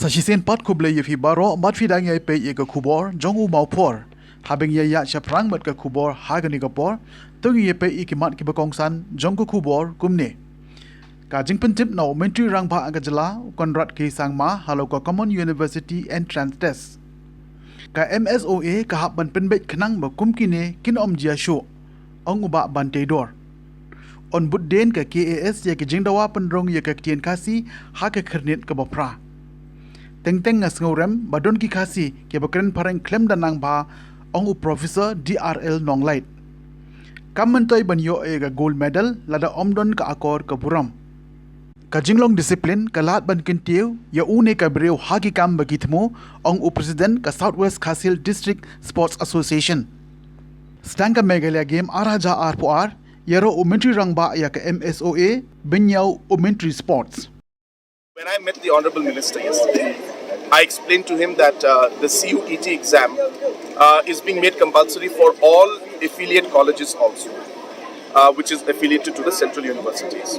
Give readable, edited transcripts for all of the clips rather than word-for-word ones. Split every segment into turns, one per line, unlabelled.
Sasisen pat kuble yefi baro mat fidang yai pe ye ka khubor jong Mawphor habeng ya chaprang mat ka khubor hagani ka por tungi ye pe ki mat ki bakong san jong ku khubor kumne ka jingpen tip no mentri rang ba aga jylla konrat ki sangma halo ka common university entrance test ka MSOA ka hab ban penbet khnang ba kumkine kin jia shu ong uba ban teidor on budden ka KAS ye ki jingdawa penrong ye ka tien kasi ha ka khernit ka bapra teng ngasngorem badon ki khasi ke bakren pareng klem danang ba ong u professor DRL Nonglight kamantoi banyo e ga gold medal lada omdon ka akor ka buram ka jinglong discipline ka lat ban kintiu ya une ka breu hagi kam bagithmo ong u president ka Southwest Khasil District Sports Association stanga megalia game araja arpoar yero umentri rangba ya ka MSOA binyau umentri sports.
When I met the Honourable Minister yesterday, I explained to him that the CUET exam is being made compulsory for all affiliate colleges also, which is affiliated to the central universities.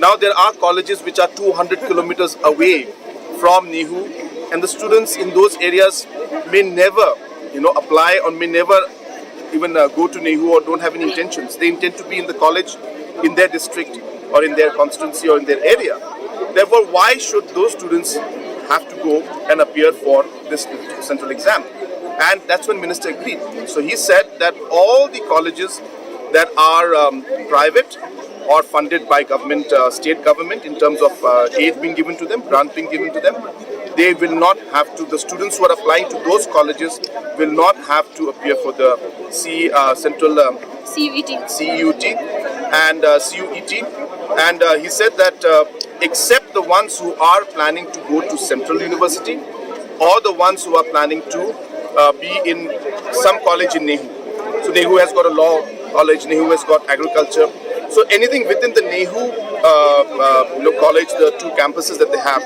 Now there are colleges which are 200 kilometers away from Nehu, and the students in those areas may never, apply or may never even go to Nehu or don't have any intentions. They intend to be in the college in their district or in their constituency or in their area. Therefore, why should those students have to go and appear for this central exam? And that's when Minister agreed. So he said that all the colleges that are private or funded by government, state government in terms of aid being given to them, grant being given to them, they will not have to, the students who are applying to those colleges will not have to appear for the central CUET and CUET. And he said that except the ones who are planning to go to Central University or the ones who are planning to be in some college in Nehu. So Nehu has got a law college, Nehu has got agriculture. So anything within the Nehu college, the two campuses that they have,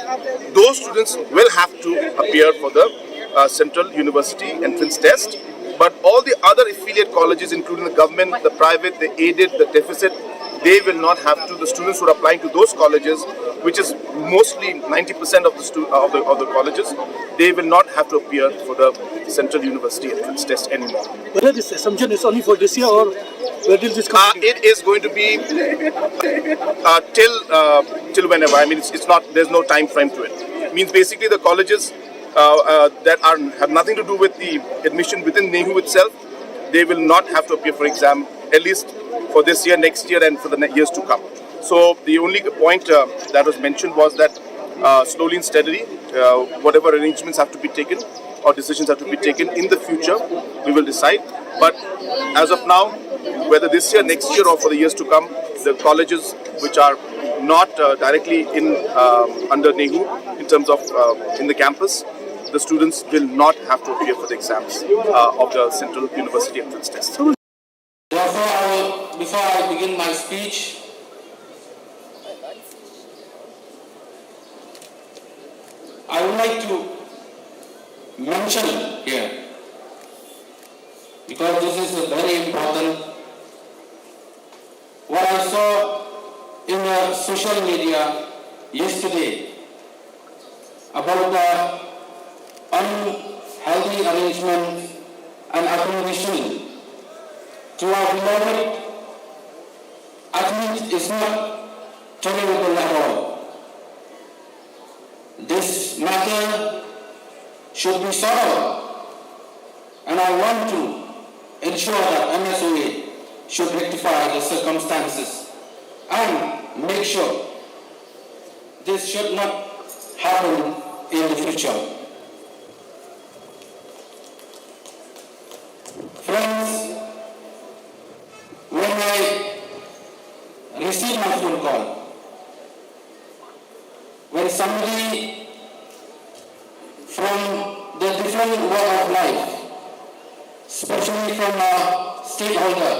those students will have to appear for the Central University entrance test. But all the other affiliate colleges, including the government, the private, the aided, the deficit, they will not have to. The students who are applying to those colleges, which is mostly 90% of the colleges, they will not have to appear for the Central University entrance test anymore.
Whether this assumption is only for this year or where will this come?
It is going to be till whenever. I mean, it's not. There's no time frame to it. It means basically the colleges that have nothing to do with the admission within Nehu itself, they will not have to appear for exam, at least for this year, next year, and for the years to come. So the only point that was mentioned was that slowly and steadily, whatever arrangements have to be taken or decisions have to be taken in the future, we will decide. But as of now, whether this year, next year, or for the years to come, the colleges which are not directly in under Nehu in terms of in the campus, the students will not have to appear for the exams of the Central University entrance test.
Therefore, before I begin my speech, I would like to mention here, because this is very important, what I saw in the social media yesterday about the unhealthy arrangement and accommodation to our beloved athletes is not tolerable at all. This matter should be solved, and I want to ensure that MSOA should rectify the circumstances and make sure this should not happen in the future. Friends, when I received my phone call, when somebody from the different walk of life, especially from a stakeholder,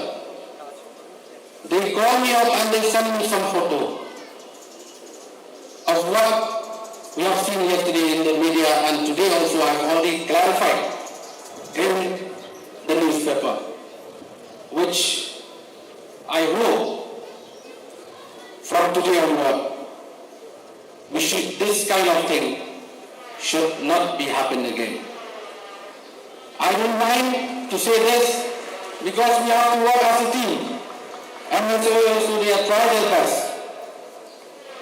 they call me up and they send me some photo of what we have seen yesterday in the media, and today also I have already clarified in the newspaper, which I hope from today onward, this kind of thing should not be happen again. I don't mind to say this because we have to work as a team. MSOA also they have tried their best.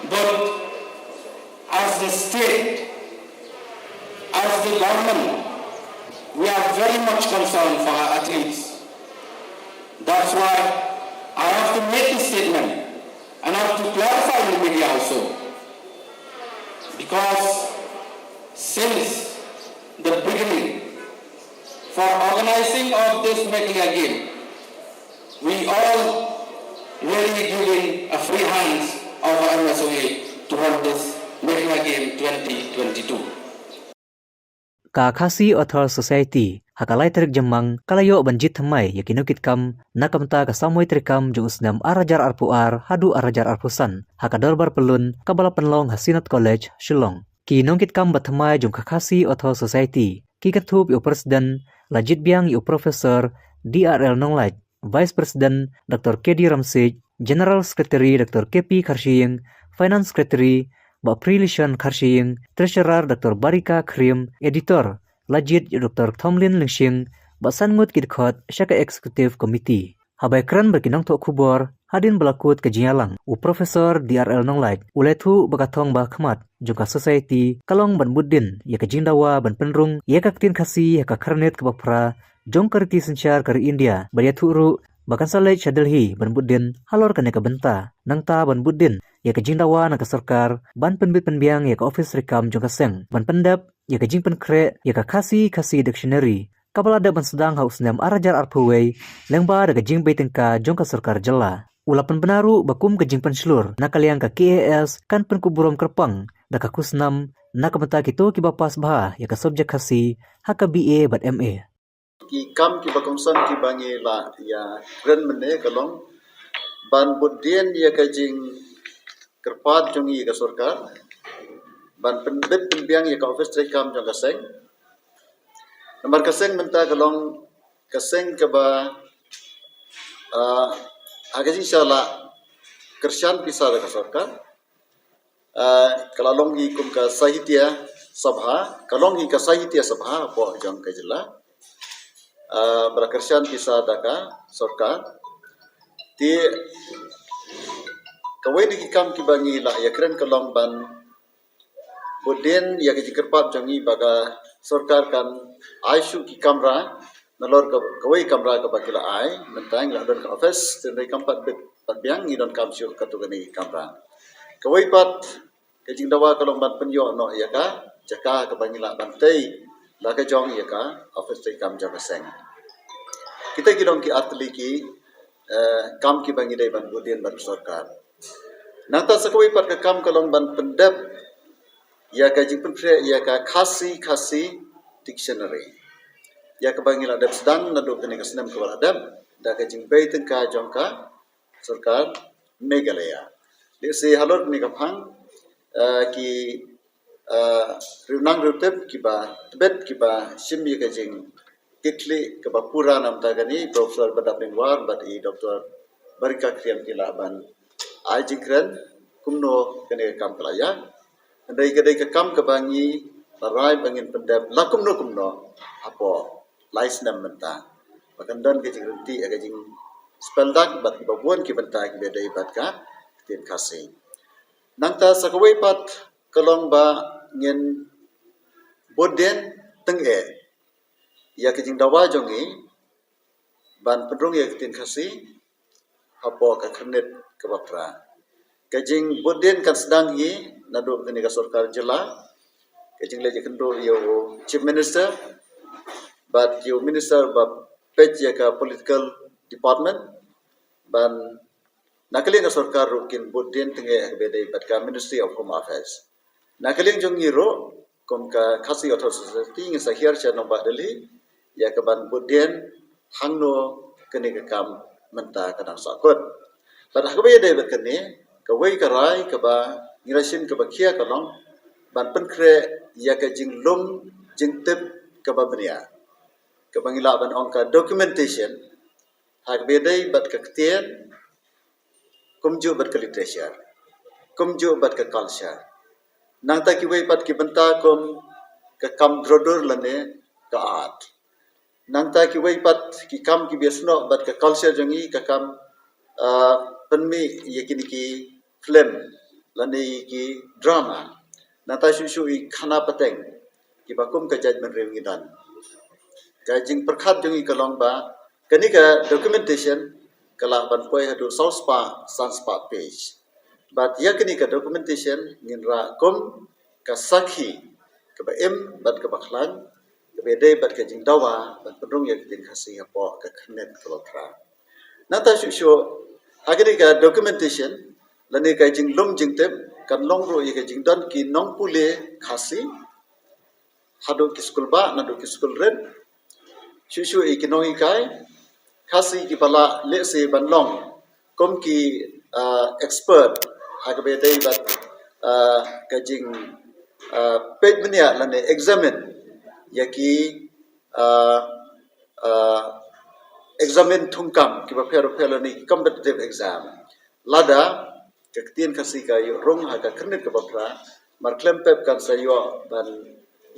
But as the state, as the government, we are very much concerned for our athletes. That's why I have to make this statement and I have to clarify in the media also. Because since the beginning, for organizing of this Meghalaya game, we all really giving a free hands of our MSOA to hold this Meghalaya game 2022.
Ka Khasi Author Society hakalai terik jemang kalayo banjit thamai yakinukit kam nakamta ka samoi terikam ju usnam arajar arpuar hadu arajar arpusan hakadorbar pelun kabala penlong Hasinat College Shillong ki nongkit kam bathamai jung ka Khasi Author Society ki kathup yo president lajit biang yo professor DRL Nonglaj Vice President Dr. KD Ramsej General Secretary Dr. KP Kharshiying Finance Secretary Baprilishan Kharshiying Treasurer Dr. Barika Krim Editor Lajit Dr. Thomlin Lingshing Basangut Kidkhot Shaka Executive Committee Habai kran berkinong tok khubor hadin belakut ke Jinyalang u Profesor DRL Nonglaj ulethu bakathong ba khmat juga society kalong ban buddin ya ke jingdawa ban penrung ya ka tin khasi ya ka kharnet ke bapra jong karti senchar kari India baria thuru bakan salai chadalhi ban buddin halor kane ka bynta nangta ban buddin ya ke jingdawa na ka sarkar ban penbit penbiang ya ka office rekam jong ka seng ban pendap ya ke jing penkre ya ka khasi dictionary kabala da ban sedang haus nam arajar arpuwei lengba da jing beitengka jong ka sarkar jylla ulapan benaru bakum ke jing penslur nakaliang ka KAS kan penkuburom kerpang da ka kusnam nakamata kito ki bapas bah ya ka subjek khasi haka BA bat MA
ki kam ki bakongsan ki bangi la ya ren mene kalong ban budien ya ka jing kerpat jong i ka sarkar ban penbit penbiang ya ka office rekam jong ka seng nomor kaseng menta kalong kaseng ke ba agak insyaAllah kersian pisah dengan sarkar kalong hi kum ka sahitya sabha kalong hi ka sahitya sabha po jong ka jylla bra kersian pisah dengan sarkar ti kawai ni kam ki bangi la ya kren kalong ban budin ya ki kerpat jongi baga sarkar kan aishu ki kamera nalor kawai kamera ka bakila ai mentang la don ka office tenai kampat bit patbiang ni don kam syu ka tu gani kamera kawai pat ke jingdawa kalong ban penyo no ya ka jaka ka bangila bantai la ka jong ya ka office te kam jong seng kita kidong ki atli ki kam ki bangi dai ban budin ban sarkar nata sakawai pat ka kam kalong ban pendap ya ka jing penpre ya ka khasi dictionary ya ka bangila dap sedang nadu kene kasnam ka waladam da ka jing bei tengka jongka sarkar Meghalaya le se halor ni ka phang ki runang rutep ki ba tibet ki ba simbi ka jing kitli ka ba pura nam ta gani Professor badapin war bad I Dr. Barika Kriam kilaban ai jingkren kumno kene kam kalaya andai ka kam ka bangi parai bangin pendap lakum no kumno apo lais nam menta bakan don ke jingti aga jing speldak bat babuan ki benta ki bedai bat ka tin khasi nangta sakawai pat kalong ba ngin boden tenge ya ke jing dawa jongi ban pedrong ya tin khasi apo ka khanet ka bapra ke jing boden kan sedang hi nadu kene ka sarkar jylla kajing leje kendo yo chief minister but yo minister ba page ya ka political department ban nakali ka sarkar rukin budin tenge bedai bat ka Ministry of Home Affairs nakali jong iro kom ka Khasi Author Society ngi sa hiar cha nomba dali ya ka ban budin hangno kene ka kam menta kadang sakot pada hakbe dai bat kene ka wei ka rai ka ba ngirasin ka ba khia ka long ban penkre ya ka jing lum jing tip ka ba bnia ka bangila ban ongka documentation hak bedai bat ka ktien kumju bat ka literature kumju bat ka culture nang ta ki wei pat ki benta kum ke kam drodur lane ke art nangta ki wei pat ki kam ki biasno bat ke culture jongi ke kam penmi yakini ki film lane ki drama nata shu i khana pateng ki bakum ka jaj men rewi dan ka jing perkhat jongi kalong ba kani ka documentation kala ban poi hadu sanspa page but yakini ka documentation nginra kom ka sakhi ka ba em bat ka bakhlan ka be dei bat ka jing dawa bat pendung yak tin khasi apo ka khnet ka lokra nata shu agri ka documentation lani ka jing lum jing tep kan long ro ye ka jing don ki nong pule khasi hadu ki school ba nadu ki school ren shu economic kai khasi ki pala le se ban long kom ki expert hagabe dei bat ka jing page mania lane examine yaki uh, uh, examine thungkam ki ba phero ni competitive exam lada kektien khasi ka yo rong ha ka khnet ka bapra mar klem pep kan sa yo ban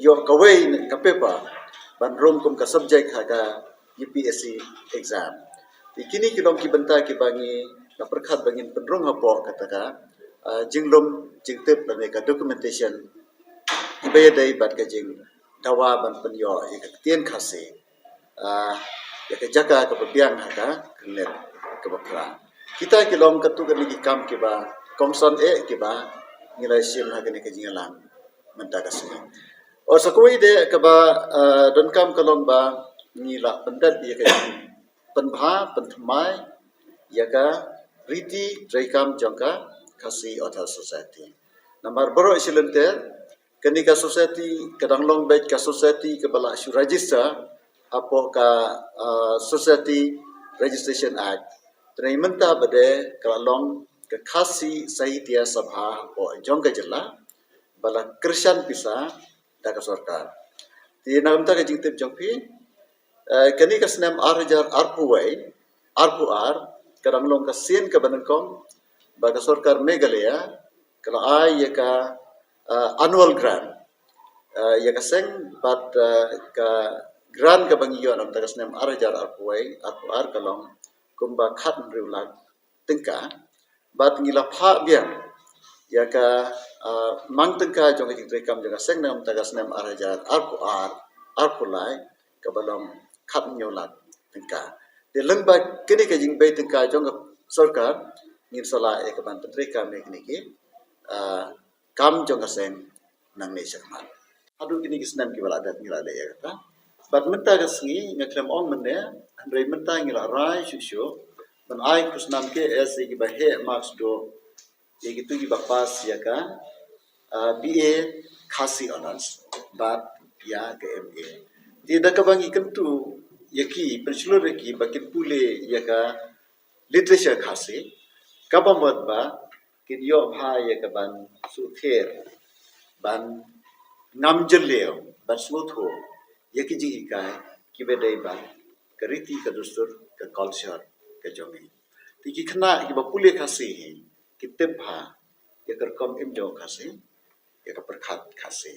yo ka wei ka pepa ban rong kum ka subject ha ka UPSC exam ikini ki dong ki benta ki bangi na perkhat bangin penrong ha po kata ka jinglum jingtep la ka documentation ibaya dai bat ka jing dawa ban penyo kektien khasi ya ke jaga ke biang haka knet ke bapra kita ki long katu ke lagi kam ke ba komson ke ba ngilai sim ha ke jingalang menta ka sini o sakoi de ke ba don kam ke long ba ngila pendat ya ke penbha penthmai ya ka riti traikam jangka kasi other society number boro silente kenika society kadang long baik ka society ke bala su register apo ka society registration act trai menta bade kalong ke khasi sahitya sabha apo jong ka jylla bala krishan pisa da ka sarkar ti namta ka jingtip jongpi kani ka snem arjar arpuwai arpuar kadang long ka sin ka banangkom ba ka sarkar megalaya kala ai ya ka annual grant ya ka seng bat ka grant ka bangiyo nam tagas nem arjar arpuai arpuar kalong kumba khat riulag tingka bat ngila pha biang ya ka mang tingka jong ki trekam jaga seng nam tagas nem arjar arpuar arpulai ka balong khat nyolag tingka de lengba kini ka jing bei tingka jong sarkar ngin sala e ka ban trekam ne kini ki kam jong ka seng nang ne sakman adu kini kisnam ki bala adat ngila le ya kata bat menta ka singi ngaklem ong mende andre menta ngila rai shusho ban ai kusnam ke ese ki bahe marks do ye gitu ki bapas ya ka BA khasi honors bat ya ke MA tidak ka bangi kentu yaki pensilur ki bakin pule ya ka literature khasi kabamot ba kin yo bha ya ka ban su ther ban ngam jeleo ban smutho yaki ji kai ki bedai ban kariti ka dustur ka culture ka jomi ti ki khna ki ba pule khasi ki tebha ya kar kom im jo khasi ya ka perkhat khasi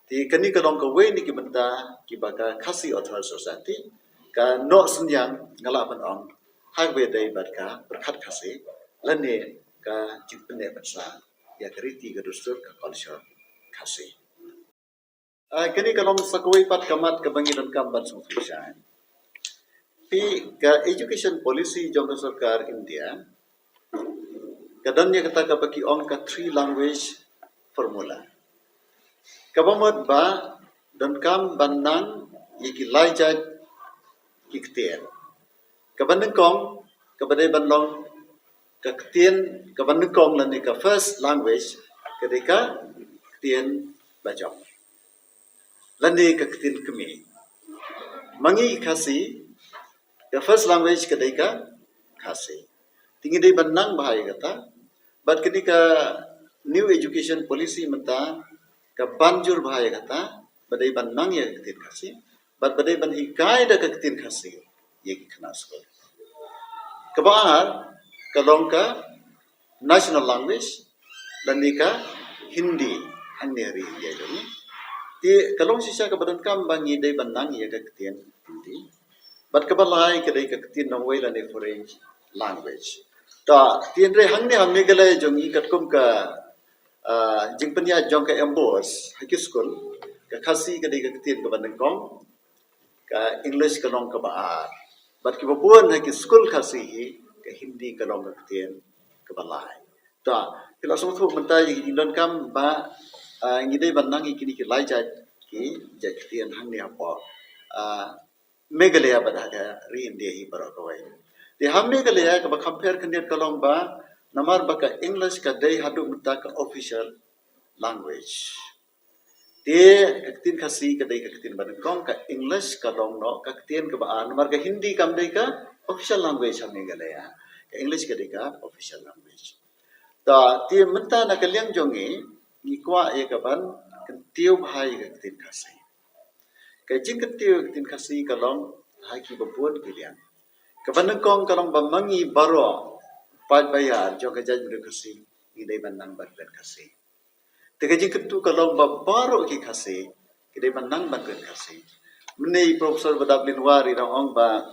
ti kani ka dong ka we ni ki benda ki ba ka khasi author society ka no sunyang ngala ban ong hak bedai bat ka perkhat khasi lane ka jipne batsa ya kariti ka dustur ka culture khasi kini kalau sakoi pat kamat kebangiran kamban sufisien. Pi ka education policy jong sarkar India. Kadanya kata kabaki on ka 3 language formula. Kabamot ba dan kam banang yiki laijat kiktian. Kabaneng kong kabadai banlong kaktian kabaneng kong lani ka first language ketika ktian bajong. Lani kaktin kemi mangi khasi the first language kadai khasi tingi dei banang bahai kata but ketika new education policy mata ka banjur bahai kata badai banang ya kaktin khasi but badai ban hikai da kaktin khasi ye khna school kabar kalong ka national language dan ka Hindi hangeri ya joni Ti kalong sisya ka badan kam bangi day banang iya ka ketien hindi. But kabalay ka day ka ketien na way ni foreign language. Ta tien re hang ni hamne galay jong ikat kum ka jingpanya jong ka embos high school ka khasi ka day ka ketien ka badan kong ka English ka long ka baar. But ki babuan high school khasi hi ka hindi ka long ka ketien ka balay. Ta kila sung thu mentai indon kam ba ngidai banang ikini ki lai jat ki jat ketien hang ni apa Meghalaya badaga ri India hi barakawai. Di ham Meghalaya ka ba compare kandiat kalong ba namar ba ka English ka day hadu mutta ka official language. Dia kaktin khasi ka day kaktin badan kong ka English ka long no kaktin ka ba namar ka Hindi kam day ka official language ham Meghalaya. Ka English ka day ka official language. Ta ti menta na kalyang jongi ni kwa ye ka ban kan tiu bhai kaktin khasi. Kaya jing ketiu tin kasi kalong haki babuat kilian. Kabanang kong kalong bamangi baro pat bayar jo kajaj beri kasi ngidai banang bantuan kasi. Teka jing ketu kalong baro ki kasi ngidai banang bantuan kasi. Menei Profesor Badablin Wari rong ba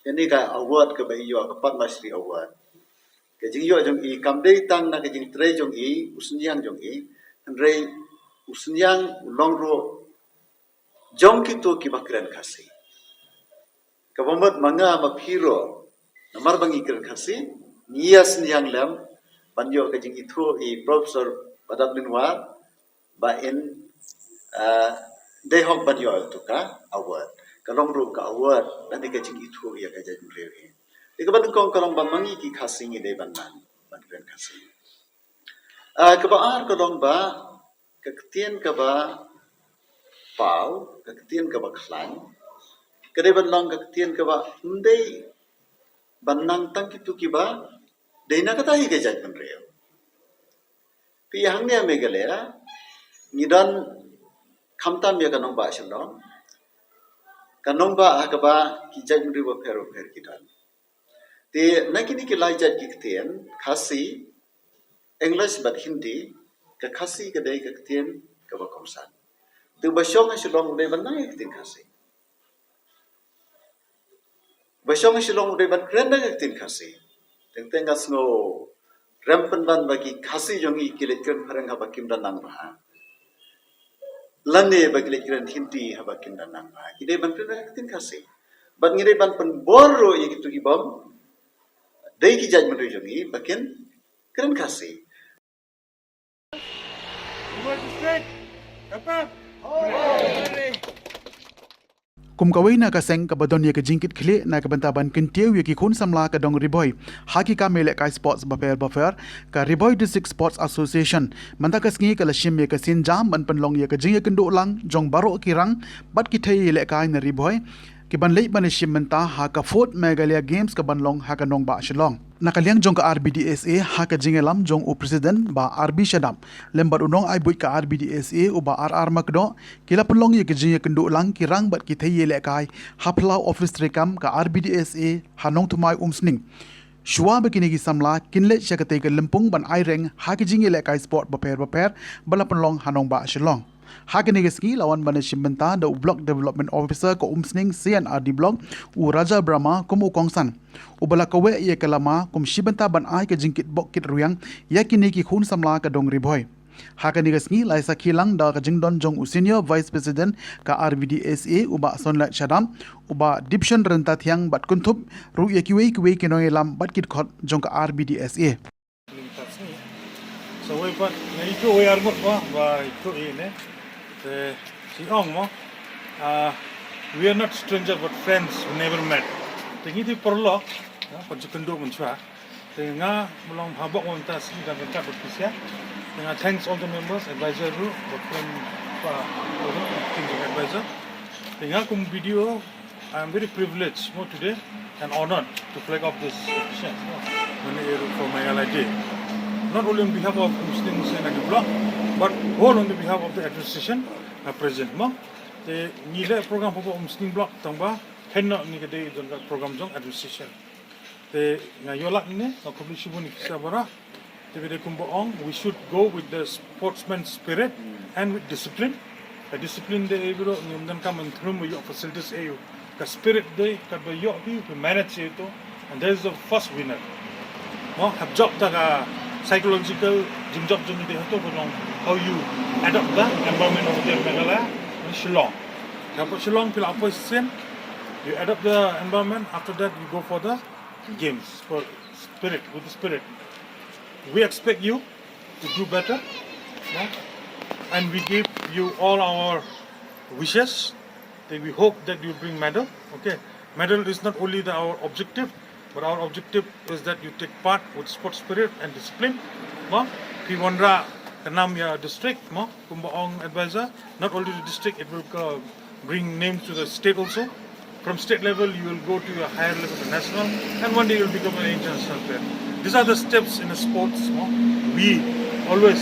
ini ka award ke bayo ka Padmasri award. Kajing yo jong i kamdei tang na kajing tre jong i usnyang jong i rei usnyang longro jong kitu ki bakran khasi. Kabamat manga maphiro namar bangi kran khasi nias niang lam banyo ka jing ithu I Professor Badablin War ba in day hok banyo tu ka award. Kalong ru ka award dan ka jing ithu ya ka jaj mrewi. Ikaban kong kalong ba mangi ki khasi ngi day banang bakran khasi. Kabaar kalong ba kaktian ka ba pau kaktian ka ba khlan kadai banlang kaktian ka ba ndai banang tang kitu ki ba deina kata hi ke jaj ban reo pi hang ne Meghalaya ngidan khamtam ya kanong ba shalong kanong ba ka ba ki jaj ban reo phero pher kidan te nakini ki lai jaj kiktian khasi English but Hindi ka khasi kadai kaktian ka ba komsan tu ba shong shalong dai banang kaktian khasi Basong silong de ban krenda tin khasi. Teng ngas no rampan ban bagi khasi jongi kilet kren parang ha bakim dan nang ba. Lane bagi kilet kren Hindi ha bakim dan nang ba. Ide ban krenda tin khasi. Ban ngire ban pen borro ye gitu ibam. Dei ki jaj menri jongi bakin kren khasi.
Kum kawai na kaseng ka badon ye ka jingkit khle na ka bantaban kintieu ye ki khun samla ka dong riboy haki ka mele ka sports bafer ka riboy district sports association manta ka sngi ka lashim ye ka sin jam ban panlong ye ka jing ye kendo lang jong baro ki rang bat ki thei le ka na riboy ki ban lei ban shim manta ha ka fourth Meghalaya games ka banlong ha ka nong ba shilong nakaliang jong ka RBDSA ha ka jingelam jong u president ba RB Shadam lembar unong ai buit ka RBDSA u ba RR makdo kila penlong ye kejing ye kendo lang kirang bat ki thei le kai haplau office rekam ka RBDSA hanong tumai umsning Shua begini ki samla kinle syakate ke lempung ban ai reng ha ki jing ye le kai sport baper bala penlong hanong ba shilong Hakini geski lawan bana shimbenta da block development officer ko umsning CNRD block u Raja Brahma kum u kongsan u bala kawe ye kalama kum shibenta ban ai ke jingkit bok kit ruyang yakini ki khun samla ka dong riboy Hakini geski laisa khilang da ka jingdon jong u senior vice president ka RVDSA u ba sonla shadam u ba division renta thiang bat kunthup ru ye kiwe kinoi lam bat kit khot jong ka RVDSA
So we but itu we are good ba itu ini si ong mo we are not strangers but friends we never met tingi ti perlo pa jikendo mun chwa tinga mulong habok mon ta si dan ka bersya tinga thanks all the members advisor ru but pa advisor tinga kum video I am very privileged more today and honored to flag off this occasion for my LID. Not only on behalf of Muslims in the block, but all on the behalf of the administration present. The nilai program for Muslim block tangba henna ni kade program jong administration. The ngayolak ni publish pun kita bara. The kumbo ong we should go with the sportsman spirit and with discipline. a discipline day bro then come and through your facilities you ka spirit day ka ba yo bi manage itu, and there is the first winner. Have job ta psychological job jung de to how you adapt the environment of the Meghalaya in Shillong. Dapat Shillong pila opposition, you adapt the environment. After that you go for the games for spirit with the spirit. We expect you to do better, and we give you all our wishes. Then we hope that you bring medal. Okay, medal is not only our objective, but our objective is that you take part with sport spirit and discipline. Piwandra Kanam ya district, Kumbaong advisor. Not only the district, it will bring names to the state also. From state level, you will go to a higher level, the national, and one day you will become an international player. These are the steps in the sports. We always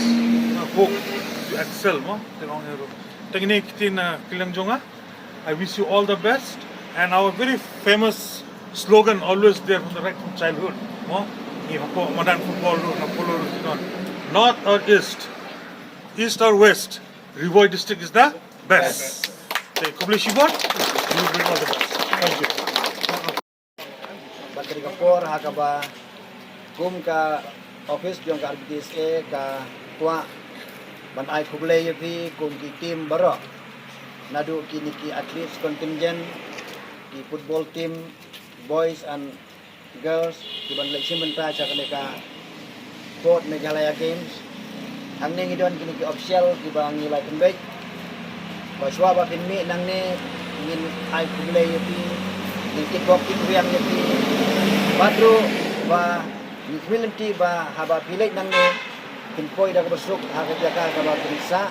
hope to excel. Kylleng Jonga. I wish you all the best. And our very famous slogan always there from the right from childhood. Modern football, North or East, East or West, Rivoy district is the best. Khubor, you will bring all the best. Thank you.
Bakari kapor hakaba kum ka office jong ka RBTSA ka tua ban ai khuble yapi kum ki team baro nadu kini ki athletes contingent ki football team boys and girls ki ban lek bynta cha ka Port Meghalaya Games ang ning idon kini ki official ki bang nilai pembek baswa ba pinmi nang ne ngin ai khuble yapi di kickboxing riang yapi badro ba equality ba haba pilih nang ne pinpoi dak besuk hak jaka ka ba periksa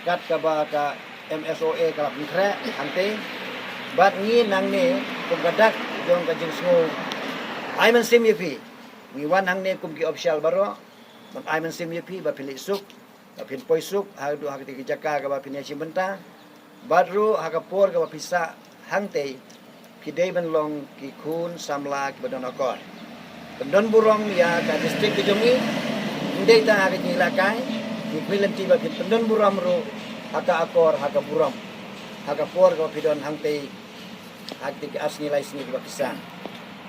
kat ka ba ka MSOA ka pikre ante bat ngi nang ne kum gadak jong ka jing sngo ai man sim yapi ngi wan hang ne kum ki official baro man ai man sim yapi ba pilih suk ba pinpoi suk hak du hak jaka ka ba pinesi benta badro hak por ka ba pisa hangte Pidai ban long ki kun samla ki badon akor. Pendon burong ya ka distrik kejongi ndai ta ha ki lakai ki film ti ba pendon buram ro haka akor haka buram haka por ko pidon hangte hak ti asni lai sni ba pisan.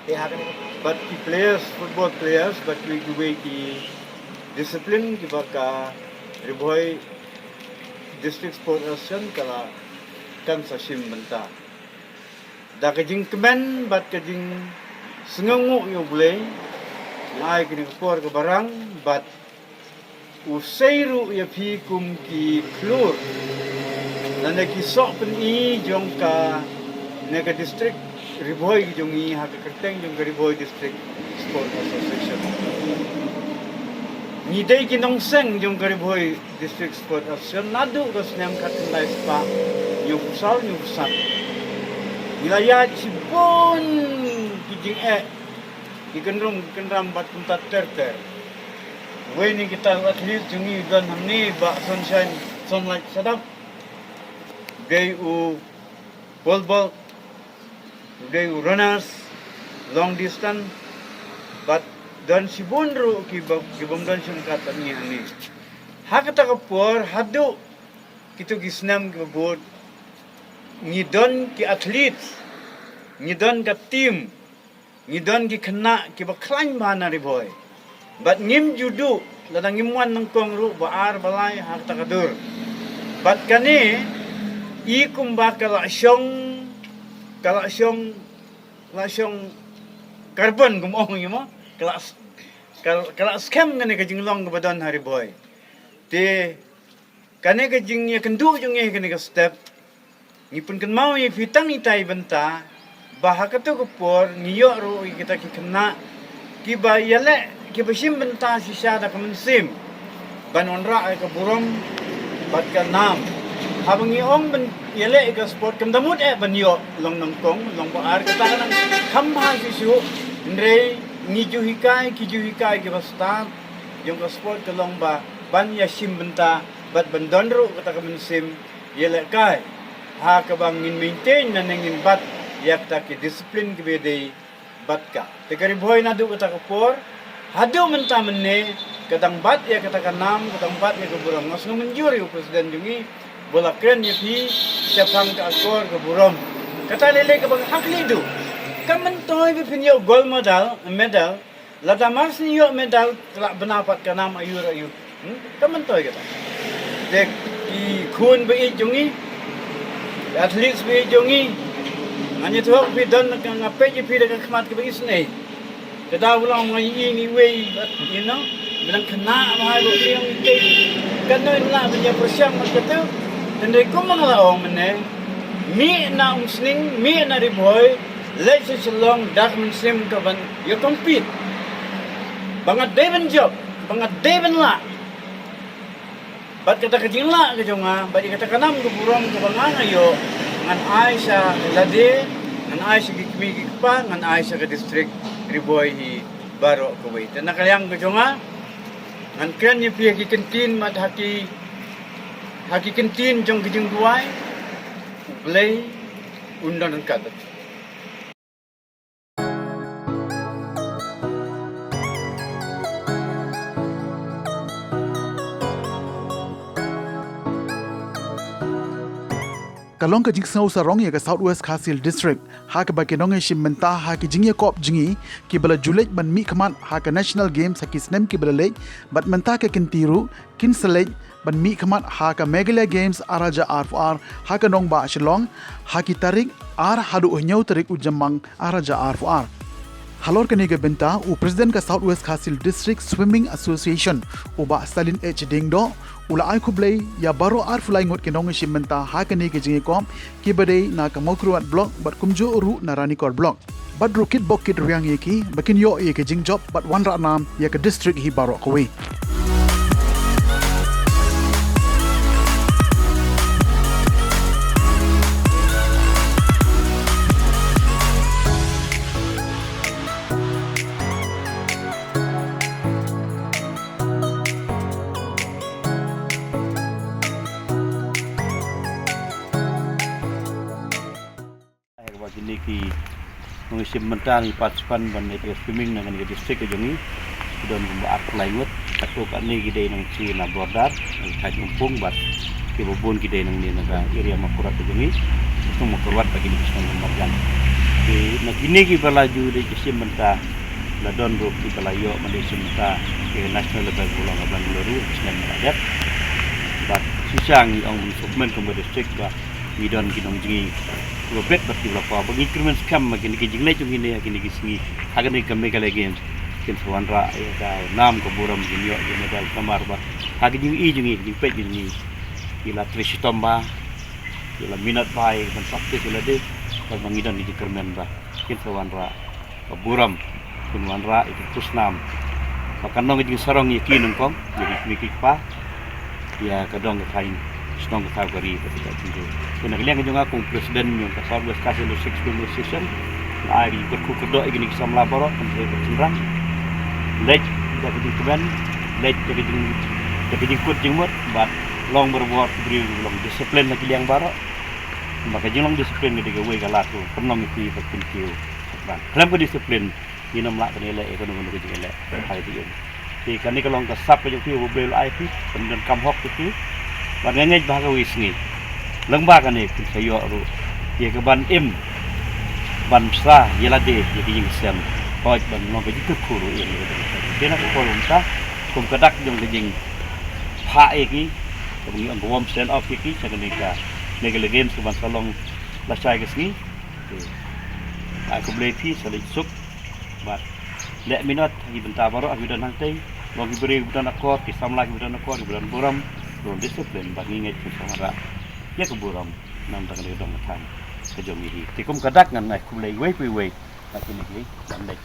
Te haka
But the players, football players, but we do ki discipline ki baka riboy district sport association kala kan sa bynta. Da kajing kemen bat kajing sengangu yo boleh ngai kini por ke barang bat usairu ya pi kum ki klur dan ki sok pen I jong ka nega district riboy jong I ha ka kerteng jong riboy district sport association ni dai ki nong seng jong riboy district sport association nadu ko snem kat lai spa yo pusal yo pusat wilayah Cibon kijing kenram bat puntat ter we ni kita atlet jungi dan hamni ba sunlight sadap gay u volleyball gay u runners long distance but dan Cibon ro ki bom dan sungkat ni hani hakata kapor hadu kitu gisnam ki bod ngidon ki atlet ngidon ka team ngidon ki kena ki baklan mana riboy but ngim judu ladang ngimwan nang kong ru baar balai hak takadur but kani I kumba kala syong carbon gumong yimo kala scam ngani ka jinglong ka badon hariboy te kani ka jingnya kendu jung ye kani ka step ngipun kan mau ye fitang itai benta bahaka to kupor ngiyo ro kita ki kena ki ba yale ki bashim benta sisa da kamansim banonra ay ka burom bat ka nam habang iong ben yale ka sport kam damut banyo long nangkong long baar ka ta nang kamha sisu ndre ni juhikai ki basta yung ka sport ka long ba ban ya sim benta bat bandonro ka ta kamansim yale kai ha kabang maintain na nangin bat yak ta ki discipline ki bede bat ka te kari boy na du kata kapor hadu menta menne kadang bat ya kata kanam kadang bat ya kuburang mas no menjuri presiden jungi bola kren ye pi sepang ka akor ke burom kata lele ke bang hakli du kamen toy bi pin yo gold medal lada mars ni yo medal kelak benapat ka nam ayur kamen toy kata dek ki khun bi jongi atlet bi jongi hanya tu bi don ka ngape je pi dengan khmat ke bi isne kada ulang ngai ni we bilang kena mahal yang itu kena nak punya persiang macam tu dan mereka mengalah mana mi na umsning mi na riboy let's long dak mensim kawan you compete bangat Devon job bangat Devon lah bat kata kejing lah ke jonga bat kata kanam ke burung ke bangang ayo ngan Aisyah lade ngan Aisyah ki pa ngan Aisyah ke distrik riboy hi baro ke wei dan nakayang ke jonga ngan kren ye pi kentin mat haki kentin jong kijing duai play undan kat
kalong ka jingsau sarong ya ka Southwest Khasil District ha ka bakinong e shimenta ha ki jingia kop jingi ki bala julej ban mi khaman ha ka National Games ha ki snem ki bala lej bat menta ka kintiru kin selej ban mi khaman ha ka Megalia Games araja arfar ha ka nong ba shilong ha ki tarik ar hadu nyau tarik ujamang araja arfar halor kani ga bynta u president ka Southwest Khasil District Swimming Association u ba Stalin H Dingdo ula ai khublei ya baro ar fulai ngot kenong shimenta ha kani ke jingi kom ki badei na ka Mawphor block bat kumjo ru narani kor block bat rukit bokit riang yeki bakin yo ye ke jing job bat wan ra nam ya ka district hi baro kowe
ini ki mengisim mentang partisipan ban itu swimming dengan ke distrik ke jongi sudah membuat langut atau kat ni kita nang ci na bordar kai mumpung bat ke bobon kita nang ni naga area Mawphor ke jongi itu Mawphor bagi di sana marjan di nak ini ki berlaju di isim mentang la don ro ki belayo mendisim mentang ke national level pulang abang luru senan rakyat bat sisang ang supmen ke distrik ba midon kinong jingi robet berarti berapa bagi krimen skam makin ke jingle chung ini kini kisngi agan ni kami Megalia Games kin sawanra ya ka nam ko buram jinyo ya medal kamar ba agi jing i jingi jing pet jingi ila trish tomba ila minat bai dan praktis ila de bang mangidon di krimen ba kin sawanra buram kun wanra itu tusnam makan jing sarong yakin kong jadi mikik pa ya kadong kain Senang kategori ketika itu. Kena kalian juga aku presiden yang kasar Southwest Khasil District Swimming Association. Hari berkukedok ini kisah melabor, saya bercenderang. Lej jadi keban, lej jadi ikut jengmut, but long berbuat beri long disiplin lagi yang baru. Maka jeng long disiplin ketika gue galatu, pernah mesti berpintiu. Kalian berdisiplin, ini nampak nilai ekonomi juga nilai hari itu. Jadi kani kalau kesap ke jauh beli IP, kemudian kamhok itu. Bangangai bahaga wisngi lengba kan ni sayo ru ye ke ban im ban sa jylla de jadi jing sem hoj ban no be jik khuru ye de na ko lumta kum kadak jong ke jing pha eki kami ang bom stand off eki sagenika Megalia Games ke ban salong la chai ke sni aku boleh pi salik suk bat le minot hi benta baro aku dan hangtei bagi beri budan akor ki samla ki budan akor budan buram disiplin bagi ngai sama ya keburam nam tang le dong tan ke jomi hi tikum kadak ngan ngai kulei wei tapi ni dan lek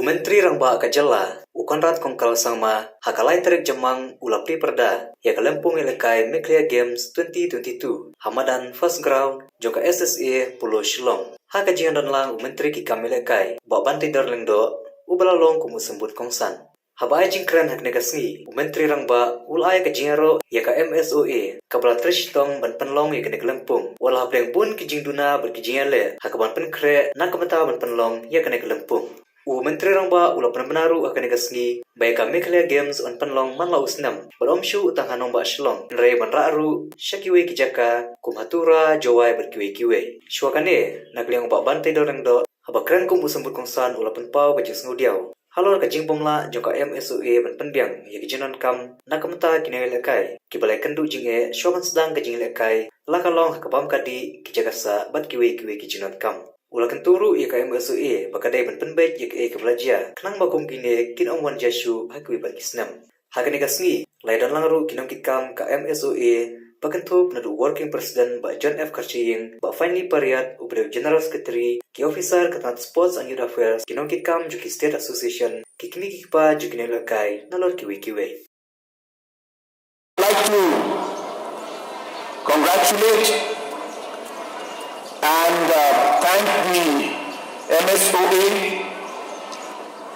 Menteri Rangba ka jylla ukanrat kongkal sama hakalai tarik jemang ulapri perda ya kalempung elekai Megalia Games 2022 Hamadan First Ground joka SSA Pulau Shillong haka jingan dan lang menteri ki kamelekai ba banti darling do ubalalong kumu sembut kongsan Habai jingkran hak negasngi menteri rangba ulai ka jingaro ya ka MSOA kabla trishtong ban penlong ya ka neglempung wala hapleng pun ki jingduna ber ki jingale hak ban penkre nak kamata ban penlong ya ka neglempung menteri rangba ula penaru hak negasngi bai ka mekhle games on penlong man la usnam beromshu utang hanong ba shlong rei ban raru shakiwe ki jaka kumhatura jowai ber kiwe shwakane nakleng ba ban te dorang do habakran kum usambut kongsan ula penpau ka jisngudiau Halor ka jingpomla joka MSOA ban penbiang ya kijinon kam nakamta kinai lekai kibalai kendu jinge shokan sedang ka jinge lekai lakalong hakapam kadi kijagasa bat kiwe kijinon kam ula kenturu ya ka MSOA bakadai ban penbait ya ka kebelajar kenang bakum kine kin omwan jashu hakwi bat kisnam hakane kasngi laidan langru kinong kitkam ka MSOA Pakentup nadu working president ba John F. Karchiying ba finally pariat ubre general secretary ki officer katat sports and youth affairs kinong kitkam juki state association kikini kikpa juki nelakai nalor kiwe
I'd like to congratulate and thank the MSOA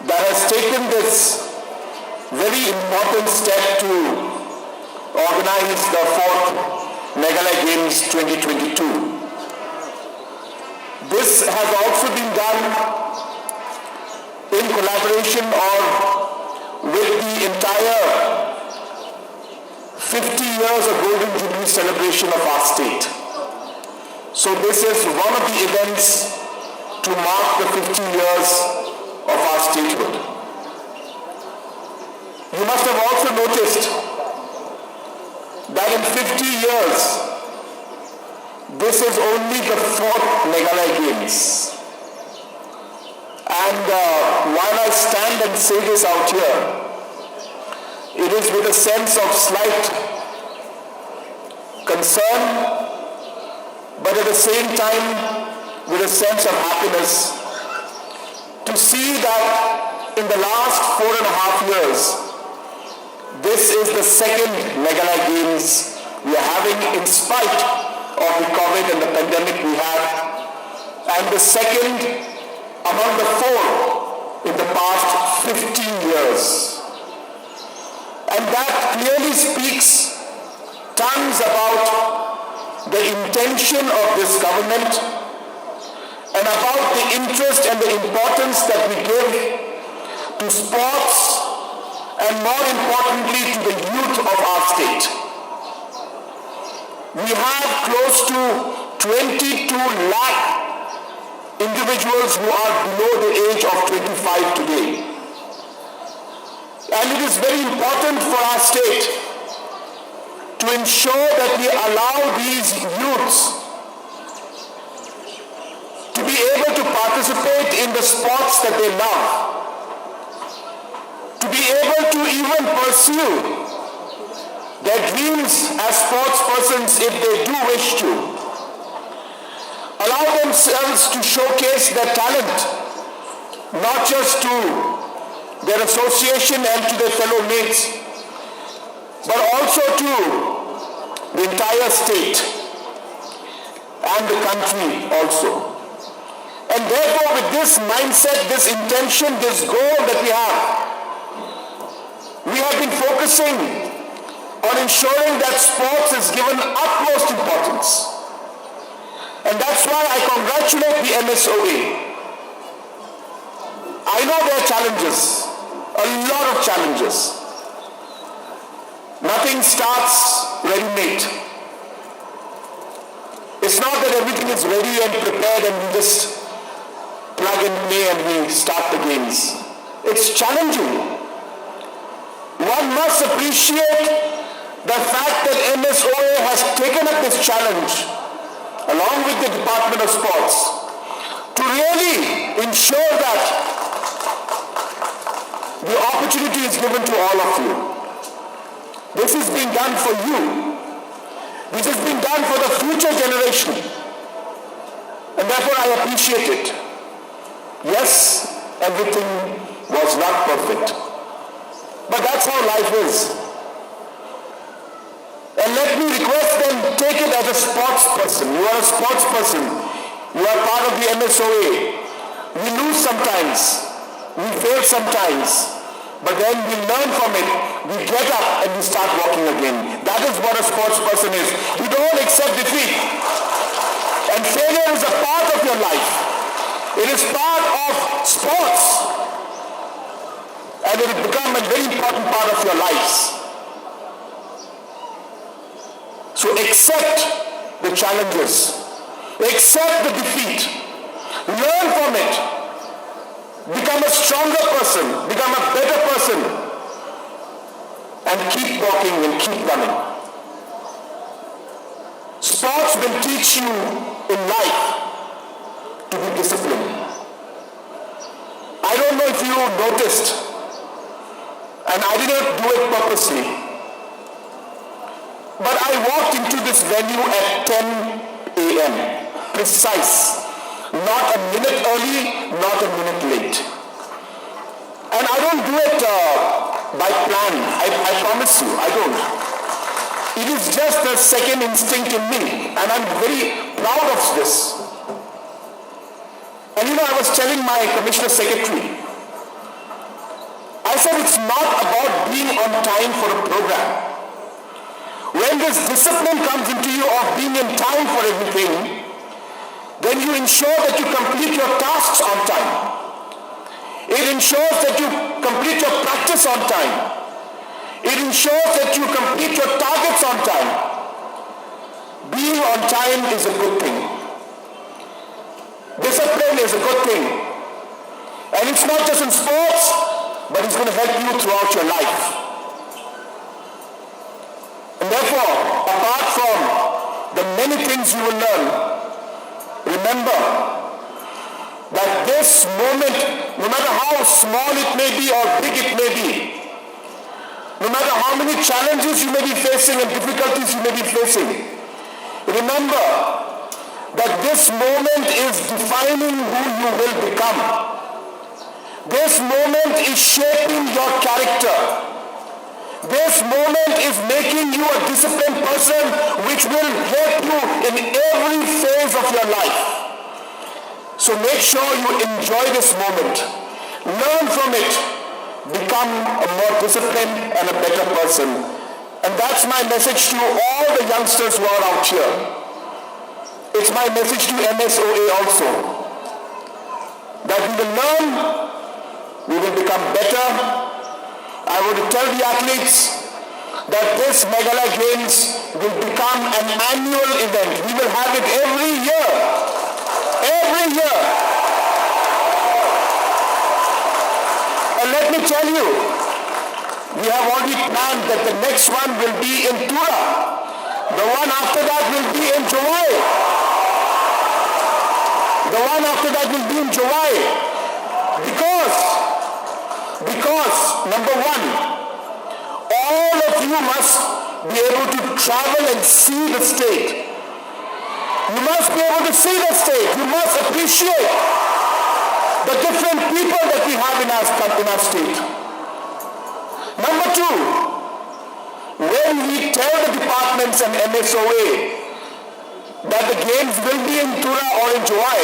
that has taken this very important step to organize the 4th Meghalaya Games 2022. This has also been done in collaboration with the entire 50 years of Golden Jubilee celebration of our state. So this is one of the events to mark the 50 years of our statehood. You must have also noticed that in 50 years, this is only the 4th Meghalaya Games. And while I stand and say this out here, it is with a sense of slight concern, but at the same time with a sense of happiness to see that in the last 4.5 years, this is the second Meghalaya Games we are having in spite of the COVID and the pandemic we had, and the second among the 4 in the past 15 years. And that clearly speaks tons about the intention of this government and about the interest and the importance that we give to sports and more importantly to the youth of our state. We have close to 22 lakh individuals who are below the age of 25 today. And it is very important for our state to ensure that we allow these youths to be able to participate in the sports that they love, to be able to even pursue their dreams as sports persons if they do wish to, allow themselves to showcase their talent, not just to their association and to their fellow mates, but also to the entire state and the country also. And therefore, with this mindset, this intention, this goal that we have been focusing on ensuring that sports is given utmost importance. And that's why I congratulate the MSOA. I know there are challenges, a lot of challenges. Nothing starts ready-made. It's not that everything is ready and prepared and we just plug and play and we start the games. It's challenging. One must appreciate the fact that MSOA has taken up this challenge along with the Department of Sports to really ensure that the opportunity is given to all of you. This is being done for you. This is being done for the future generation. And therefore I appreciate it. Yes, everything was not perfect. But that's how life is. And let me request them, take it as a sports person. You are a sports person. You are part of the MSOA. We lose sometimes. We fail sometimes.
but then we learn from it, we get up and we start walking again. That is what a sports person is. You don't accept defeat. And failure is a part of your life. It is part of sports. And it will become a very important part of your lives. So accept the challenges. Accept the defeat. Learn from it. Become a stronger person. Become a better person. And keep walking and keep running. Sports will teach you in life to be disciplined. I don't know if you noticed, and I didn't do it purposely, but I walked into this venue at 10 a.m. precise. Not a minute early, not a minute late. And I don't do it by plan. I promise you, I don't. It is just a second instinct in me, and I'm very proud of this. And I was telling my commissioner secretary, I said it's not about being on time for a program. When this discipline comes into you of being in time for everything, then you ensure that you complete your tasks on time. It ensures that you complete your practice on time. It ensures that you complete your targets on time. Being on time is a good thing. Discipline is a good thing. And it's not just in sports, but it's going to help you throughout your life. And therefore, apart from the many things you will learn, remember that this moment, no matter how small it may be or big it may be, no matter how many challenges you may be facing and difficulties you may be facing, remember that this moment is defining who you will become. This moment is shaping your character. This moment is making you a disciplined person which will help you in every phase of your life. So make sure you enjoy this moment. Learn from it. Become a more disciplined and a better person. And that's my message to all the youngsters who are out here. It's my message to MSOA also. That we will learn, we will become better. I want to tell the athletes that this Meghalaya Games will become an annual event. We will have it every year. Every year. And let me tell you, we have already planned that the next one will be in Tura. The one after that will be in July. The one after that will be in July. Because, number one, all of you must be able to travel and see the state. You must be able to see the state. You must appreciate the different people that we have in our state. Number two, when we tell the departments and MSOA that the games will be in Tura or in July,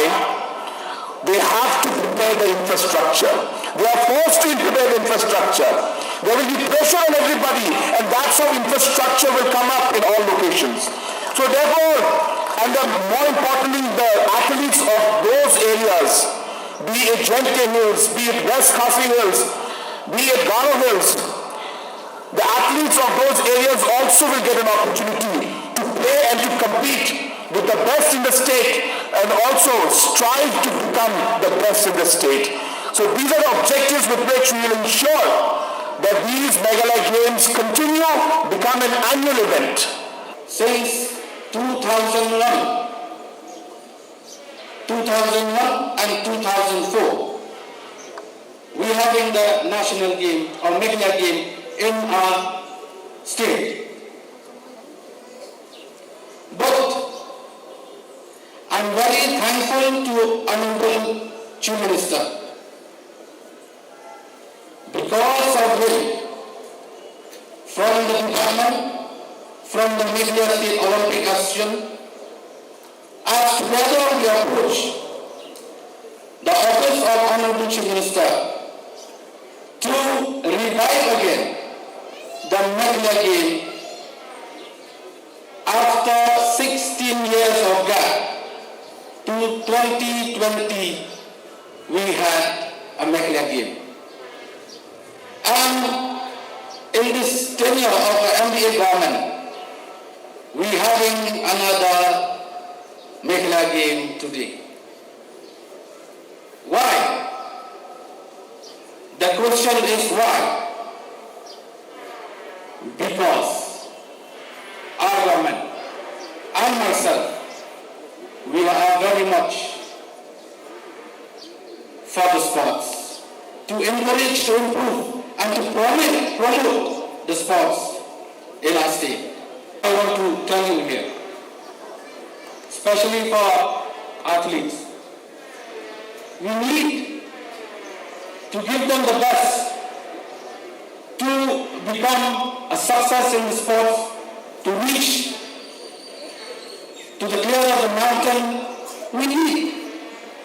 they have to prepare the infrastructure. They are forced to prepare the infrastructure. There will be pressure on everybody, and that's how infrastructure will come up in all locations. So therefore, and more importantly, the athletes of those areas, be it Jente Hills, be it West Khasi Hills, be it Garo Hills, the athletes of those areas also will get an opportunity to play and to compete with the best in the state and also strive to become the best in the state. So these are the objectives with which we will ensure that these Meghalaya Games continue, become an annual event.
Since 2001 and 2004, we are having the national game or Meghalaya game in our state. But I'm very thankful to Honorable Chief Minister, because of him, from the department, from the Meghalaya State Olympic Association, as together we approach the office of Honorable Chief Minister to review Mekhla game after 16 years of gap. To 2020, we had a Mekhla game. And in this tenure of the MDA government, we having another Mekhla game today. Why? The question is why? Because our government and myself, we are very much for the sports, to encourage, to improve, and to promote the sports in our state. I want to tell you here, especially for athletes, we need to give them the best to become a success in the sports, to reach to the clear of the mountain. We need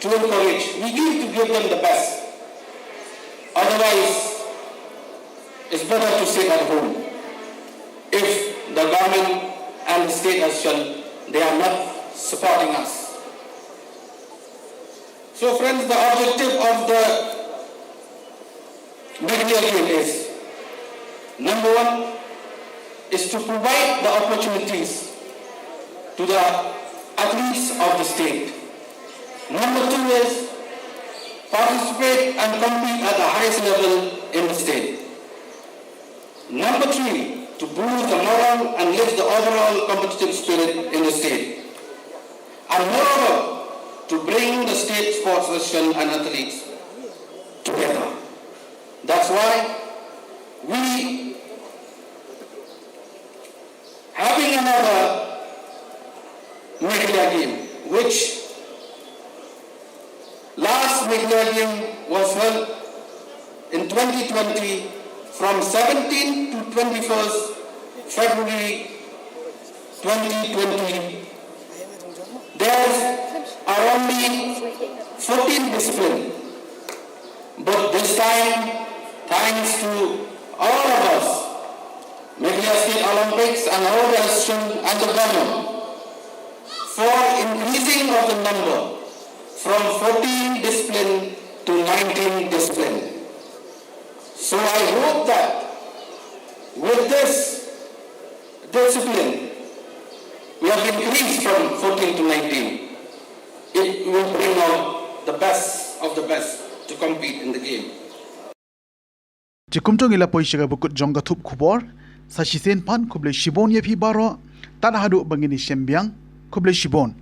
to encourage, we need to give them the best. Otherwise, it's better to sit at home. If the government and the state as well, they are not supporting us. So friends, the objective of the Mekhla game is, number one, is to provide the opportunities to the athletes of the state. Number two is participate and compete at the highest level in the state. Number three, to boost the moral and lift the overall competitive spirit in the state. And moreover, to bring the state sports association and athletes together. That's why we having another Mekhla game, which last Mekhla game was held in 2020 from 17th to 21st February 2020. There are only 14 disciplines, but this time, thanks to all of us, Mekhla State Olympics and all the association and the government, for increasing of the number from 14 discipline to 19 discipline. So I hope that with this discipline, we have increased from 14 to 19. It will bring out the best of the best to compete in the game.
Jikumtong ila poishaga bukut jong gatup khubor, sa shisen pan kuble shibon ye pi baro, tan hadu bangini shembiang kuble shibon.